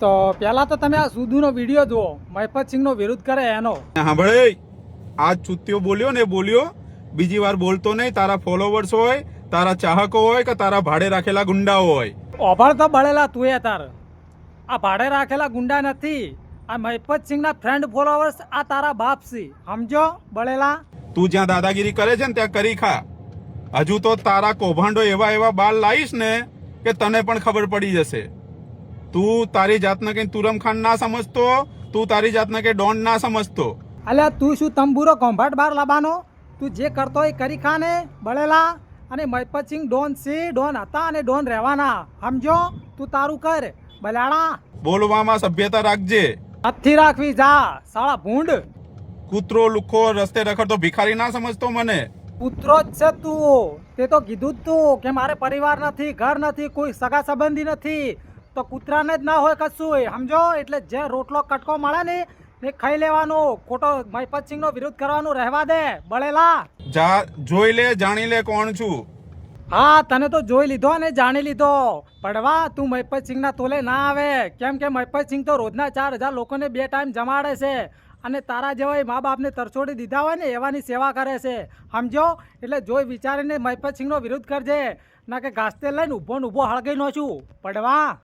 તો પહેલા તો તમે આ સુધુનો વિડીયો જુઓ, મહિપતસિંહનો વિરોધ કરે એનો. હા ભાઈ, આજ ચૂત્યો બોલ્યો ને બોલ્યો, બીજી વાર બોલતો નહીં. તારા ફોલોવર્સ હોય, તારા ચાહકો હોય કે તારા ભાડે રાખેલા ગુંડાઓ હોય. ઓભળ તો બળેલા તું એ તાર. આ ભાડે રાખેલા ગુંડા નથી, આ મહિપતસિંહના ફ્રેન્ડ ફોલોવર્સ આ તારા બાપ છે, સમજો બળેલા. તું જ્યાં દાદાગીરી કરે છે ને ત્યાં કરી ખા. હજુ તો તારા કૌભાંડો એવા બાલ લાવીશ ને કે તને પણ ખબર પડી જશે. તું તારી જાતને કઈ તુરમ ખાન ના સમજતો, તું તારી જાતને કઈ ડોન ના સમજતો. અલ્યા તું શું તંબુરો કોમ્ભાટ બાર લાવવાનો? તું જે કરતો હોય કરી ખા ને બળેલા. અને મહિપતસિંહ ડોન છે, ડોન હતા અને ડોન રહેવાના, સમજો. તું તારું કર બલાડા. બોલવામાં સભ્યતા રાખજે. નથી રાખવી, જા સાળા ભૂંડ. કૂતરો લુખો રસ્તે રખડતો ભિખારી ના સમજતો મને. પુત્રો જ છે તું. તે તો કીધું જ તું કે મારે પરિવાર નથી, ઘર નથી, કોઈ સગા સંબંધી નથી. તો કૂતરાને જ ના હોય કશું, સમજો. એટલે જે રોટલો કટકો મળે ને એ ખાઈ લેવાનો. ખોટો મહિપતસિંહનો વિરોધ કરવાનો રહેવા દે બળેલા. જા જોઈ લે, જાણી લે કોણ છું. હા, તને તો જોઈ લીધો અને જાણી લીધો. પડવા તું મહિપતસિંહના તોલે ના આવે, કેમ કે મહિપતસિંહ તો રોજના 4,000 લોકોને 2 ટાઈમ જમાડે છે. અને તારા જેવા મા બાપને તરછોડી દીધા હોય ને એવાની સેવા કરે છે, સમજો. એટલે જોઈ વિચારીને મહિપતસિંહનો વિરોધ કરજે, ના કે ઘાસતે લઈને ઊભો ને ઊભો હળગાઈ નો છું પડવા.